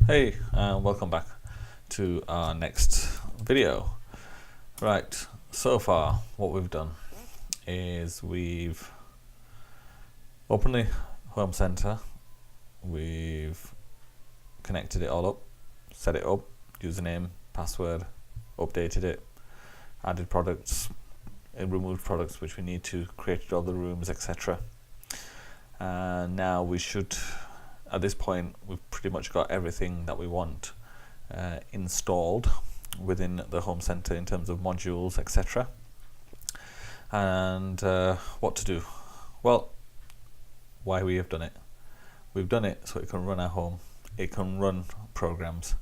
Hey, and welcome back to our next video. Right, so far what we've done is we've opened the home center, we've connected it all up, set it up, username, password, updated it, added products, and removed products which we need to, created all the rooms, etc. And now we should, at this point, we've pretty much got everything that we want installed within the home center in terms of modules, etc. And what to do? Well, why we have done it? We've done it so it can run our home. It can run programs.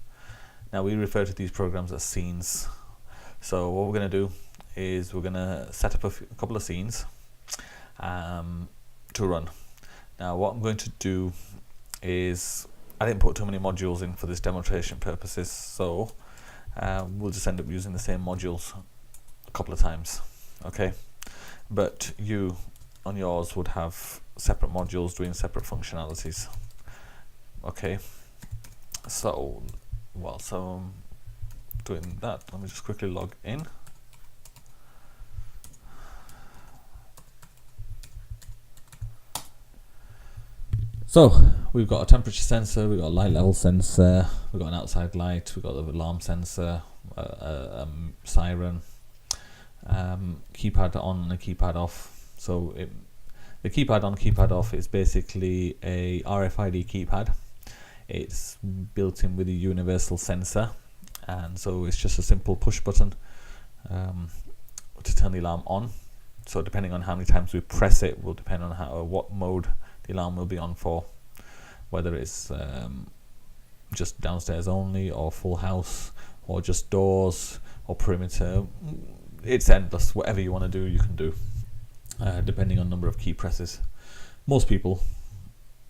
Now we refer to these programs as scenes. So what we're going to do is we're going to set up a couple of scenes to run. Now what I'm going to do is, I didn't put too many modules in for this demonstration purposes, so we'll just end up using the same modules a couple of times, okay? But you on yours would have separate modules doing separate functionalities, okay? So whilst I'm doing that, let me just quickly log in. So we've got a temperature sensor, we've got a light level sensor, we've got an outside light, we've got the alarm sensor, siren, keypad on and a keypad off. So the keypad on, keypad off is basically a RFID keypad. It's built in with a universal sensor, and so it's just a simple push button to turn the alarm on. So depending on how many times we press it will depend on what mode the alarm will be on for, whether it's just downstairs only, or full house, or just doors, or perimeter. It's endless. Whatever you want to do, you can do, depending on number of key presses. Most people,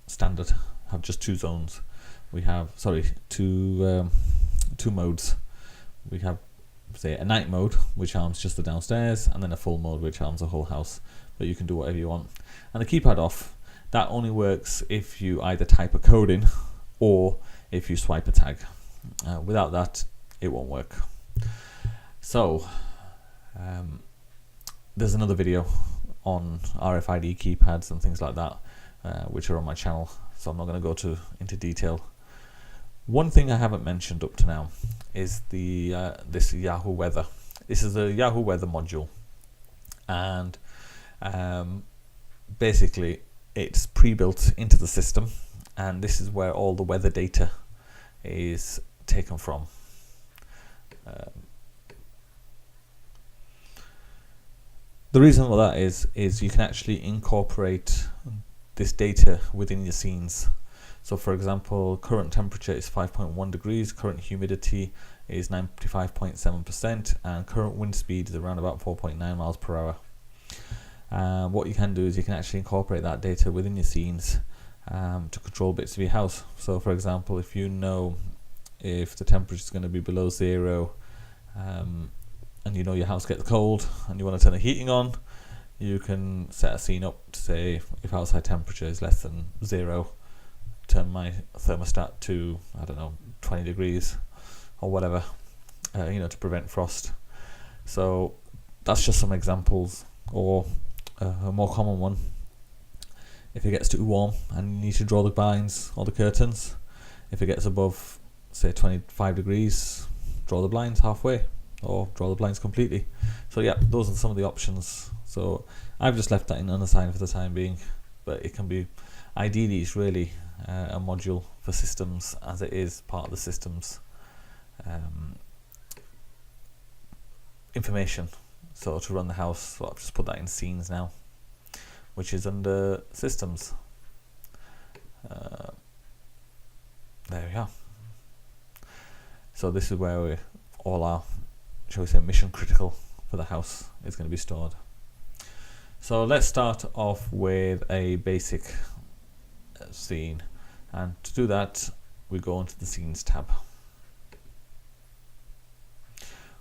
standard, have just two zones. We have, two modes. We have, say, a night mode, which arms just the downstairs, and then a full mode, which arms the whole house. But you can do whatever you want. And the keypad off, that only works if you either type a code in or if you swipe a tag. Without that, it won't work. So there's another video on RFID keypads and things like that, which are on my channel, so I'm not going to go into detail. One thing I haven't mentioned up to now is this Yahoo Weather. This is a Yahoo Weather module, and basically it's pre-built into the system, and this is where all the weather data is taken from. The reason for that is you can actually incorporate this data within your scenes. So for example, current temperature is 5.1 degrees, current humidity is 95.7%, and current wind speed is around about 4.9 miles per hour. What you can do is you can actually incorporate that data within your scenes to control bits of your house. So for example, if you know if the temperature is going to be below zero, and you know your house gets cold and you want to turn the heating on, you can set a scene up to say, if outside temperature is less than zero, turn my thermostat to, I don't know, 20 degrees or whatever, to prevent frost. So that's just some examples. Or a more common one, if it gets too warm and you need to draw the blinds or the curtains, if it gets above, say, 25 degrees, draw the blinds halfway or draw the blinds completely. So yeah, those are some of the options. So I've just left that in unassigned for the time being, but it can be, ideally it's really a module for systems, as it is part of the systems information. So to run the house, so I've just put that in scenes now, which is under systems. There we are. So this is where all our, shall we say, mission critical for the house is going to be stored. So let's start off with a basic scene, and to do that we go into the scenes tab.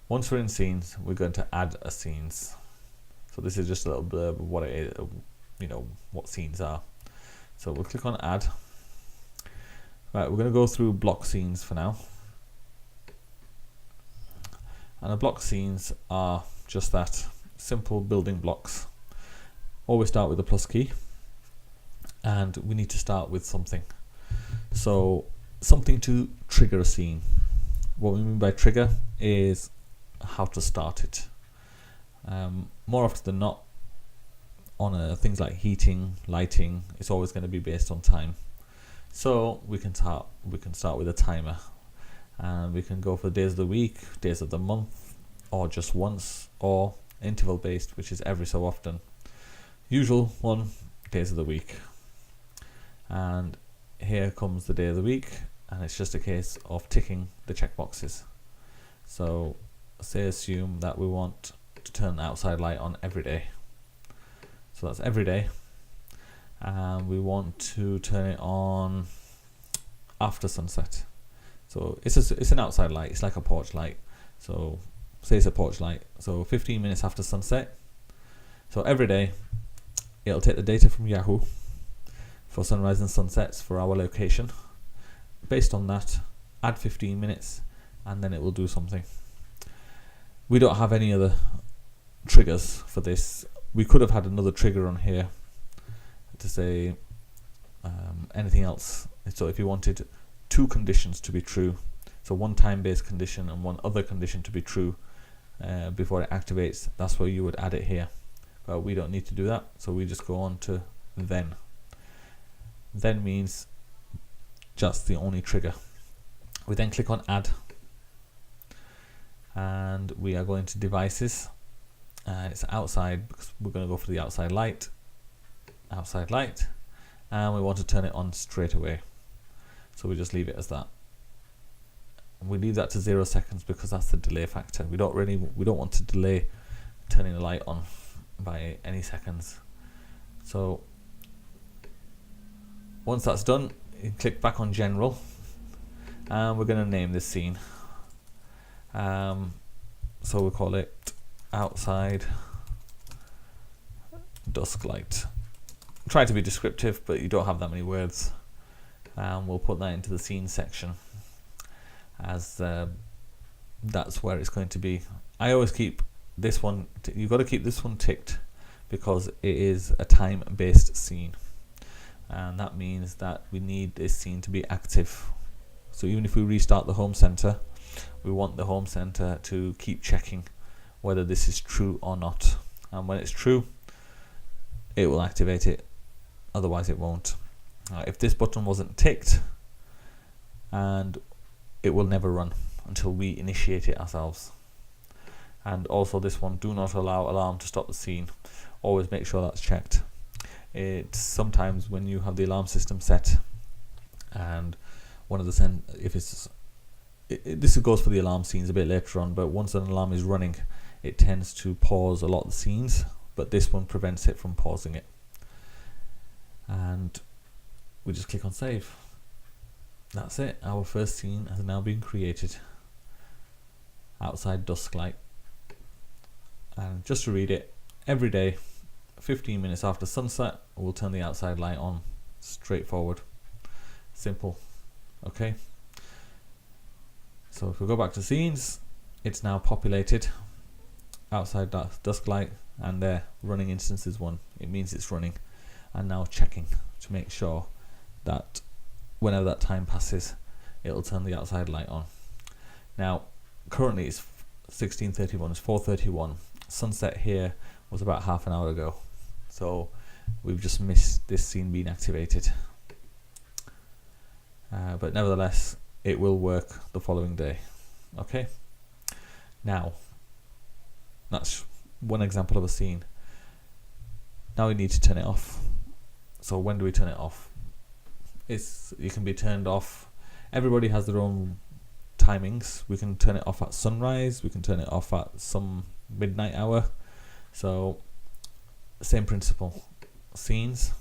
Once we're in scenes, we're going to add a scenes. So this is just a little blurb of what it is, what scenes are. So we'll click on add. Right, we're going to go through block scenes for now. And the block scenes are just that, simple building blocks. Always start with the plus key, and we need to start with something. So something to trigger a scene. What we mean by trigger is how to start it. More often than not, on things like heating, lighting, it's always going to be based on time. So we can start with a timer, and we can go for days of the week, days of the month, or just once, or interval based, which is every so often. Usual one, days of the week. And here comes the day of the week, and it's just a case of ticking the checkboxes. So assume that we want to turn the outside light on every day. So that's every day. And we want to turn it on after sunset. So it's an outside light, it's like a porch light. So say it's a porch light, so 15 minutes after sunset. So every day it'll take the data from Yahoo for sunrise and sunsets for our location. Based on that, add 15 minutes, and then it will do something. We don't have any other triggers for this. We could have had another trigger on here to say anything else. So if you wanted two conditions to be true, so one time-based condition and one other condition to be true before it activates, that's where you would add it here. But we don't need to do that, so we just go on to then. Then means just the only trigger. We then click on add, and we are going to devices, and it's outside because we're going to go for the outside light, and we want to turn it on straight away. So we just leave it as that. We leave that to 0 seconds because that's the delay factor. We don't want to delay turning the light on by any seconds. So once that's done, you click back on general, and we're going to name this scene. So we'll call it outside dusk light. Try to be descriptive, but you don't have that many words. We'll put that into the scene section, as that's where it's going to be. I always keep this one, you've got to keep this one ticked because it is a time-based scene, and that means that we need this scene to be active. So even if we restart the home center, we want the home center to keep checking whether this is true or not, and when it's true, it will activate it, otherwise it won't. If this button wasn't ticked, and it will never run until we initiate it ourselves. And also this one, do not allow alarm to stop the scene. Always make sure that's checked. It's sometimes when you have the alarm system set, and one of the this goes for the alarm scenes a bit later on, but once an alarm is running, it tends to pause a lot of the scenes, but this one prevents it from pausing it. And we just click on save. That's it, our first scene has now been created. Outside dusk light. And just to read it, every day 15 minutes after sunset we'll turn the outside light on. Straightforward, simple. Okay, so if we go back to scenes, it's now populated outside dusk light, and there, running instances 1, it means it's running, and now checking to make sure that whenever that time passes it'll turn the outside light on. Now currently it's 16:31, it's 4:31. Sunset here was about half an hour ago, so we've just missed this scene being activated, but nevertheless it will work the following day. Okay, now that's one example of a scene. Now we need to turn it off. So when do we turn it off? It can be turned off. Everybody has their own timings. We can turn it off at sunrise, we can turn it off at some midnight hour. So same principle. Scenes.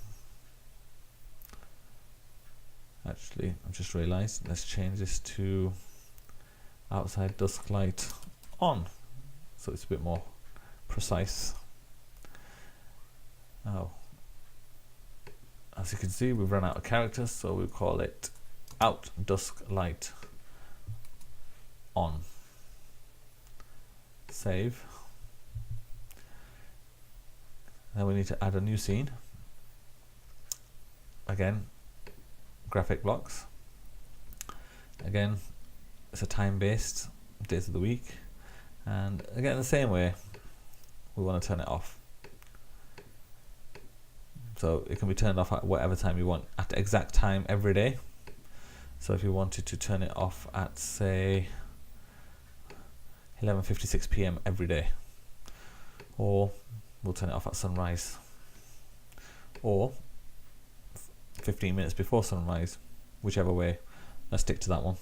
Actually, I've just realized, let's change this to outside dusk light on, so it's a bit more precise. Oh, as you can see, we've run out of characters, so we'll call it out dusk light on. Save. Then we need to add a new scene. Again, graphic blocks. Again, it's a time-based, days of the week, and again the same way, we want to turn it off. So it can be turned off at whatever time you want, at the exact time every day. So if you wanted to turn it off at, say, 11:56 p.m. every day, or we'll turn it off at sunrise, or 15 minutes before sunrise, whichever way. Let's stick to that one.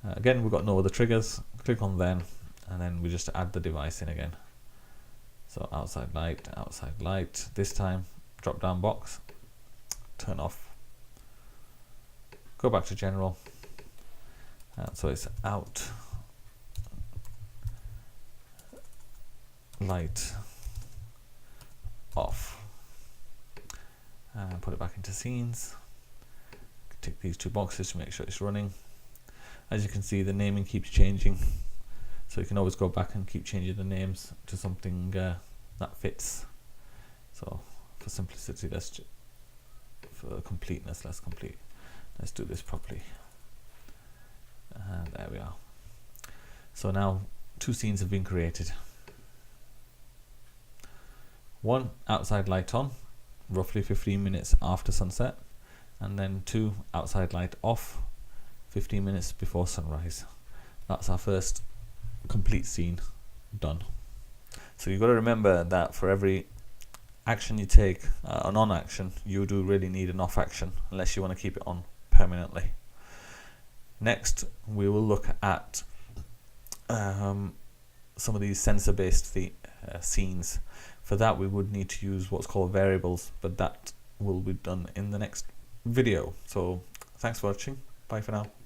Again, we've got no other triggers. Click on then, and then we just add the device in again. So outside light. This time, drop down box, turn off. Go back to general. So it's out light off, and put it back into scenes. Tick these two boxes to make sure it's running. As you can see, the naming keeps changing, so you can always go back and keep changing the names to something that fits. So for simplicity, for completeness, let's do this properly. And there we are. So now 2 scenes have been created. One, outside light on, roughly 15 minutes after sunset, and then 2, outside light off, 15 minutes before sunrise. That's our first complete scene done. So you've got to remember that for every action you take, an on action, you do really need an off action, unless you want to keep it on permanently. Next, we will look at some of these sensor based scenes. For that, we would need to use what's called variables, but that will be done in the next video. So thanks for watching. Bye for now.